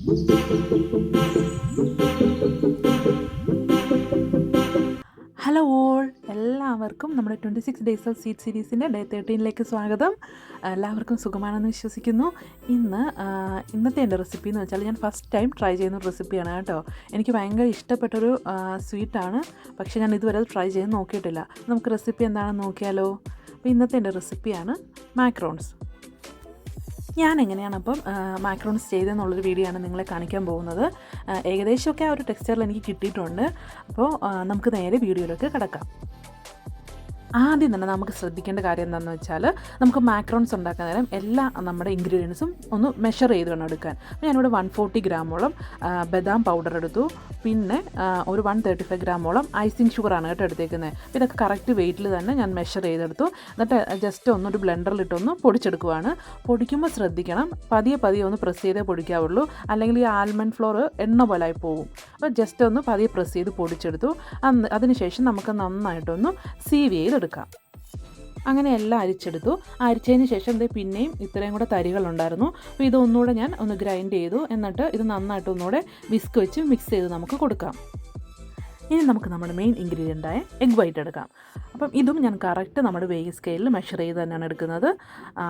Hello all, എല്ലാവർക്കും നമ്മുടെ 26 days of seed സീരീസിൻ്റെ day 13ലേക്ക് സ്വാഗതം. എല്ലാവർക്കും സുഖമാണെന്ന് വിശ്വസിക്കുന്നു. ഇന്നത്തെ എൻ്റെ റെസിപ്പി എന്ന് വെച്ചാൽ ഞാൻ ഫസ്റ്റ് ടൈം ട്രൈ ചെയ്യുന്ന ഒരു റെസിപ്പിയാണ് കേട്ടോ. എനിക്ക് ഭയങ്കര ഇഷ്ടപ്പെട്ടൊരു സ്വീറ്റാണ്, പക്ഷേ ഞാൻ ഇതുവരെ അത് ട്രൈ ചെയ്ത് നോക്കിയിട്ടില്ല. നമുക്ക് റെസിപ്പി എന്താണെന്ന് നോക്കിയാലോ. അപ്പോൾ ഇന്നത്തെ എൻ്റെ റെസിപ്പിയാണ് മാക്രോൺസ്. ഞാൻ എങ്ങനെയാണ് അപ്പം മാക്രോൺസ് ചെയ്തതെന്നുള്ളൊരു വീഡിയോ ആണ് നിങ്ങളെ കാണിക്കാൻ പോകുന്നത്. ഏകദേശമൊക്കെ ആ ഒരു ടെക്സ്ചറിൽ എനിക്ക് കിട്ടിയിട്ടുണ്ട്. അപ്പോൾ നമുക്ക് നേരെ വീഡിയോയിലേക്ക് കിടക്കാം. ആദ്യം തന്നെ നമുക്ക് ശ്രദ്ധിക്കേണ്ട കാര്യം എന്താണെന്ന് വെച്ചാൽ, നമുക്ക് മാക്രോൺസ് ഉണ്ടാക്കാൻ നേരം എല്ലാ നമ്മുടെ ഇൻഗ്രീഡിയൻസും ഒന്ന് മെഷർ ചെയ്ത് വേണം എടുക്കാൻ. അപ്പോൾ ഞാനിവിടെ 140 ഗ്രാമോളം ബദാം പൗഡർ എടുത്തു. പിന്നെ ഒരു 135 ഗ്രാമോളം ഐസിങ് ഷുഗറാണ് കേട്ടോ എടുത്തേക്കുന്നത്. അപ്പോൾ ഇതൊക്കെ കറക്റ്റ് വെയിറ്റിൽ തന്നെ ഞാൻ മെഷർ ചെയ്തെടുത്തു. എന്നിട്ട് ജസ്റ്റ് ഒന്നൊരു ബ്ലെൻഡറിലിട്ടൊന്ന് പൊടിച്ചെടുക്കുവാണ്. പൊടിക്കുമ്പോൾ ശ്രദ്ധിക്കണം, പതിയെ ഒന്ന് പ്രസ് ചെയ്തേ പൊടിക്കാവുള്ളൂ, അല്ലെങ്കിൽ ഈ ആൽമണ്ട് ഫ്ലോർ എണ്ണ പോലായി പോകും. അപ്പോൾ ജസ്റ്റ് ഒന്ന് പതിയെ പ്രസ് ചെയ്ത് പൊടിച്ചെടുത്തു. അതിനുശേഷം നമുക്ക് നന്നായിട്ടൊന്ന് സീവ് ചെയ്തെടുക്കാം. അങ്ങനെ എല്ലാം അരിച്ചെടുത്തു. അരിച്ചതിന് ശേഷം പിന്നെയും ഇത്രയും കൂടെ തരികളുണ്ടായിരുന്നു. അപ്പോൾ ഇതൊന്നുകൂടെ ഞാൻ ഒന്ന് ഗ്രൈൻഡ് ചെയ്തു. എന്നിട്ട് ഇത് നന്നായിട്ട് ഒന്നുകൂടെ വിസ്ക് വെച്ച് മിക്സ് ചെയ്ത് നമുക്ക് കൊടുക്കാം. ഇനി നമുക്ക് നമ്മുടെ മെയിൻ ഇൻഗ്രീഡിയൻ്റായ എഗ് വൈറ്റ് എടുക്കാം. അപ്പം ഇതും ഞാൻ കറക്റ്റ് നമ്മുടെ വെയിങ് സ്കെയിലിൽ മെഷർ ചെയ്ത് തന്നെയാണ് എടുക്കുന്നത്.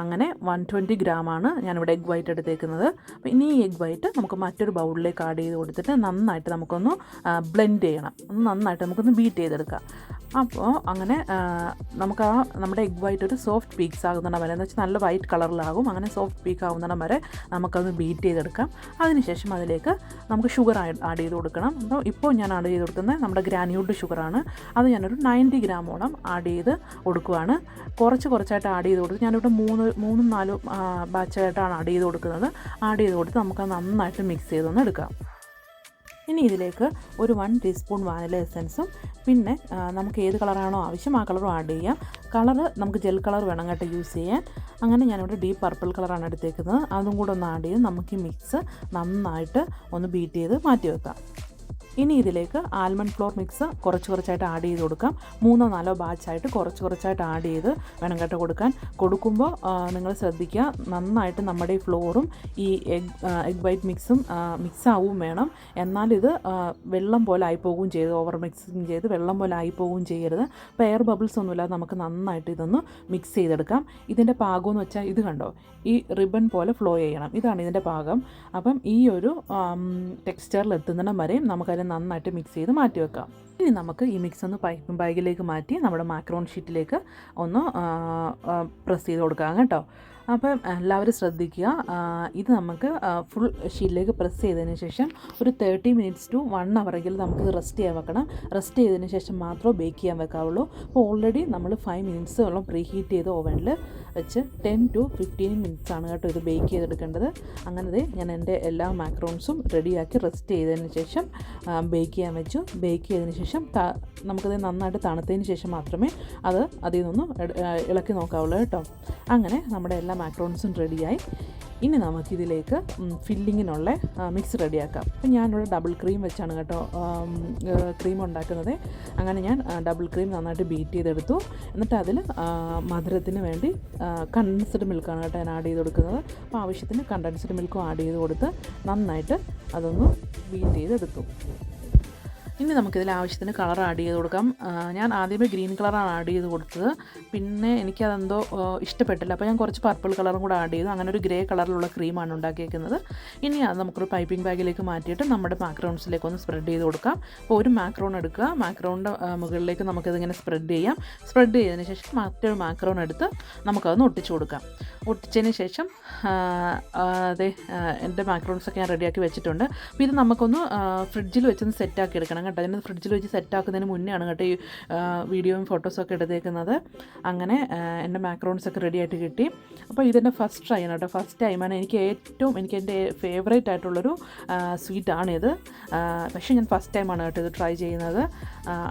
അങ്ങനെ 120 ഗ്രാമാണ് ഞാനിവിടെ എഗ് വൈറ്റ് എടുത്തേക്കുന്നത്. അപ്പോൾ ഇനി ഈ എഗ് വൈറ്റ് നമുക്ക് മറ്റൊരു ബൗളിലേക്ക് ആഡ് ചെയ്ത് കൊടുത്തിട്ട് നന്നായിട്ട് നമുക്കൊന്ന് ബ്ലെൻഡ് ചെയ്യണം. നന്നായിട്ട് നമുക്കൊന്ന് ബീറ്റ് ചെയ്തെടുക്കാം. അപ്പോൾ അങ്ങനെ നമുക്ക് നമ്മുടെ എഗ് വൈറ്റ് ഒരു സോഫ്റ്റ് പീക്സ് ആകുന്നിടം വരെ, എന്ന് വെച്ചാൽ നല്ല വൈറ്റ് കളറിലാകും. അങ്ങനെ സോഫ്റ്റ് പീക്ക് ആകുന്നിടം വരെ നമുക്കത് ബീറ്റ് ചെയ്തെടുക്കാം. അതിനുശേഷം അതിലേക്ക് നമുക്ക് ഷുഗർ ആഡ് ചെയ്ത് കൊടുക്കണം. അപ്പോൾ ഇപ്പോൾ ഞാൻ ആഡ് ചെയ്ത് കൊടുക്കുന്നത് നമ്മുടെ ഗ്രാന്യൂൾഡ് ഷുഗറാണ്. അത് ഞാനൊരു 90 ഗ്രാമോളം ആഡ് ചെയ്ത് കൊടുക്കുകയാണ്. കുറച്ചായിട്ട് ആഡ് ചെയ്ത് കൊടുത്ത് ഞാനിവിടെ 3-4 ബാച്ചായിട്ടാണ് ആഡ് ചെയ്ത് കൊടുക്കുന്നത്. ആഡ് ചെയ്ത് കൊടുത്ത് നമുക്ക് നന്നായിട്ട് മിക്സ് ചെയ്തൊന്ന് എടുക്കാം. ഇനി ഇതിലേക്ക് ഒരു 1 ടീസ്പൂൺ വാനില എസൻസും പിന്നെ നമുക്ക് ഏത് കളറാണോ ആവശ്യം ആ കളറും ആഡ് ചെയ്യാം. കളറ് നമുക്ക് ജെൽ കളർ വേണം കേട്ടോ യൂസ് ചെയ്യാൻ. അങ്ങനെ ഞാനിവിടെ ഡീപ്പ് പർപ്പിൾ കളറാണ് എടുത്തേക്കുന്നത്. അതും കൂടെ ഒന്ന് ആഡ് ചെയ്ത് നമുക്ക് ഈ മിക്സ് നന്നായിട്ട് ഒന്ന് ബീറ്റ് ചെയ്ത് മാറ്റി വെക്കാം. ഇനി ഇതിലേക്ക് ആൽമണ്ട് ഫ്ലോർ മിക്സ് കുറച്ചായിട്ട് ആഡ് ചെയ്ത് കൊടുക്കാം. 3-4 ബാച്ചായിട്ട് കുറച്ചായിട്ട് ആഡ് ചെയ്ത് വേണം കേട്ടോ കൊടുക്കാൻ. കൊടുക്കുമ്പോൾ നിങ്ങൾ ശ്രദ്ധിക്കുക, നന്നായിട്ട് നമ്മുടെ ഈ ഫ്ലോറും ഈ എഗ് വൈറ്റ് മിക്സ് ആവും വേണം. എന്നാലിത് വെള്ളം പോലെ ആയിപ്പോകുകയും ചെയ്ത് ഓവർ മിക്സിങ് ചെയ്ത് വെള്ളം പോലെ ആയിപ്പോകുകയും ചെയ്യരുത്. അപ്പോൾ എയർ ബബിൾസ് ഒന്നുമില്ലാതെ നമുക്ക് നന്നായിട്ട് ഇതൊന്ന് മിക്സ് ചെയ്തെടുക്കാം. ഇതിൻ്റെ പാകം എന്ന് വെച്ചാൽ ഇത് കണ്ടോ, ഈ റിബൺ പോലെ ഫ്ലോ ചെയ്യണം. ഇതാണ് ഇതിൻ്റെ പാകം. അപ്പം ഈ ഒരു ടെക്സ്ചറിൽ എത്തുന്നിടം വരെയും നമുക്കതിനെ നന്നായിട്ട് മിക്സ് ചെയ്ത് മാറ്റി വെക്കാം. ഇനി നമുക്ക് ഈ മിക്സ് ഒന്ന് പൈപ്പിംഗ് ബാഗിലേക്ക് മാറ്റി നമ്മുടെ മാക്രോൺ ഷീറ്റിലേക്ക് ഒന്ന് പ്രസ് ചെയ്ത് കൊടുക്കാം കേട്ടോ. അപ്പം എല്ലാവരും ശ്രദ്ധിക്കുക, ഇത് നമുക്ക് ഫുൾ ഷീറ്റിലേക്ക് പ്രസ് ചെയ്തതിന് ശേഷം ഒരു 30 മിനിറ്റ്സ് ടു 1 അവറെങ്കിലും നമുക്ക് റെസ്റ്റ് ചെയ്യാൻ വെക്കണം. റെസ്റ്റ് ചെയ്തതിന് ശേഷം മാത്രമേ ബേക്ക് ചെയ്യാൻ വെക്കാവുള്ളൂ. അപ്പോൾ ഓൾറെഡി നമ്മൾ 5 മിനിറ്റ്സോളം പ്രീ ഹീറ്റ് ചെയ്ത് ഓവനിൽ വെച്ച് 10 to 15 മിനിറ്റ്സ് ആണ് കേട്ടോ ഇത് ബേക്ക് ചെയ്തെടുക്കേണ്ടത്. അങ്ങനെ ഞാൻ എൻ്റെ എല്ലാ മാക്രോൺസും റെഡിയാക്കി റെസ്റ്റ് ചെയ്തതിന് ശേഷം ബേക്ക് ചെയ്യാൻ വെച്ചു. ബേക്ക് ചെയ്തതിന് ശേഷം നമുക്കത് നന്നായിട്ട് തണുത്തതിന് ശേഷം മാത്രമേ അതിൽ നിന്നും ഇളക്കി നോക്കാവുള്ളൂ കേട്ടോ. അങ്ങനെ നമ്മുടെ എല്ലാ മാക്രോൺസും റെഡിയായി. ഇനി നമുക്കിതിലേക്ക് ഫില്ലിങ്ങിനുള്ള മിക്സ് റെഡിയാക്കാം. അപ്പം ഞാനിവിടെ ഡബിൾ ക്രീം വെച്ചാണ് കേട്ടോ ക്രീം ഉണ്ടാക്കുന്നത്. അങ്ങനെ ഞാൻ ഡബിൾ ക്രീം നന്നായിട്ട് ബീറ്റ് ചെയ്തെടുത്തു. എന്നിട്ട് അതിൽ മധുരത്തിന് വേണ്ടി കണ്ടൻസ്ഡ് മിൽക്കാണ് കേട്ടോ ഞാൻ ആഡ് ചെയ്ത് കൊടുക്കുന്നത്. അപ്പോൾ ആവശ്യത്തിന് കണ്ടൻസ്ഡ് മിൽക്കും ആഡ് ചെയ്ത് കൊടുത്ത് നന്നായിട്ട് അതൊന്ന് ബീറ്റ് ചെയ്തെടുത്തു. ഇനി നമുക്കിതിൽ ആവശ്യത്തിന് കളർ ആഡ് ചെയ്ത് കൊടുക്കാം. ഞാൻ ആദ്യമേ ഗ്രീൻ കളറാണ് ആഡ് ചെയ്ത് കൊടുത്തത്. പിന്നെ എനിക്കതെന്തോ ഇഷ്ടപ്പെട്ടില്ല, അപ്പോൾ ഞാൻ കുറച്ച് പർപ്പിൾ കളറും കൂടെ ആഡ് ചെയ്തു. അങ്ങനെ ഒരു ഗ്രേ കളറിലുള്ള ക്രീമാണ് ഉണ്ടാക്കിയേക്കുന്നത്. ഇനി അത് നമുക്കൊരു പൈപ്പിംഗ് ബാഗിലേക്ക് മാറ്റിയിട്ട് നമ്മുടെ മാക്രോൺസിലേക്ക് ഒന്ന് സ്പ്രെഡ് ചെയ്ത് കൊടുക്കാം. അപ്പോൾ ഒരു മാക്രോൺ എടുക്കുക, മാക്രോണിൻ്റെ മുകളിലേക്ക് നമുക്കിതിങ്ങനെ സ്പ്രെഡ് ചെയ്യാം. സ്പ്രെഡ് ചെയ്തതിന് ശേഷം മറ്റൊരു മാക്രോൺ എടുത്ത് നമുക്കതൊന്ന് ഒട്ടിച്ചു കൊടുക്കാം. ഒട്ടിച്ചതിന് ശേഷം എൻ്റെ മാക്രോൺസൊക്കെ ഞാൻ റെഡിയാക്കി വെച്ചിട്ടുണ്ട്. അപ്പോൾ ഇത് നമുക്കൊന്ന് ഫ്രിഡ്ജിൽ വെച്ചൊന്ന് സെറ്റാക്കി എടുക്കണം കേട്ടോ. അതിന് ഫ്രിഡ്ജിൽ വെച്ച് സെറ്റാക്കുന്നതിന് മുന്നെയാണ് കേട്ടോ ഈ വീഡിയോയും ഫോട്ടോസൊക്കെ എടുത്തേക്കുന്നത്. അങ്ങനെ എൻ്റെ മാക്രോൺസൊക്കെ റെഡി ആയിട്ട് കിട്ടി. അപ്പോൾ ഇതെൻ്റെ ഫസ്റ്റ് ട്രൈ ആണ് കേട്ടോ. ഫസ്റ്റ് ടൈമാണ്. എനിക്ക് എൻ്റെ ഫേവറേറ്റ് ആയിട്ടുള്ളൊരു സ്വീറ്റാണിത്. പക്ഷേ ഞാൻ ഫസ്റ്റ് ടൈമാണ് കേട്ടോ ഇത് ട്രൈ ചെയ്യുന്നത്.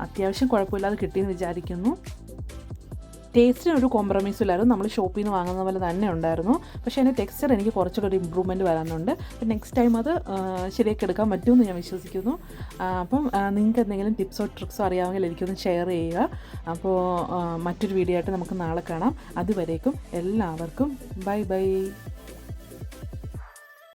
അത്യാവശ്യം കുഴപ്പമില്ലാതെ കിട്ടിയെന്ന് വിചാരിക്കുന്നു. ടേസ്റ്റിന് ഒരു കോംപ്രമൈസും ഇല്ലായിരുന്നു. നമ്മൾ ഷോപ്പിൽ നിന്ന് വാങ്ങുന്ന പോലെ തന്നെ ഉണ്ടായിരുന്നു. പക്ഷേ അതിൻ്റെ ടെക്സ്ചർ എനിക്ക് കുറച്ചുകൂടി ഒരു ഇമ്പ്രൂവ്മെൻറ്റ് വരാനുണ്ട്. അപ്പോൾ നെക്സ്റ്റ് ടൈം അത് ശരിയാക്കി എടുക്കാൻ പറ്റുമെന്ന് ഞാൻ വിശ്വസിക്കുന്നു. അപ്പം നിങ്ങൾക്ക് എന്തെങ്കിലും ടിപ്സോ ട്രിക്സോ അറിയാമെങ്കിൽ എനിക്കൊന്ന് ഷെയർ ചെയ്യുക. അപ്പോൾ മറ്റൊരു വീഡിയോ ആയിട്ട് നമുക്ക് നാളെ കാണാം. അതുവരേക്കും എല്ലാവർക്കും ബൈ.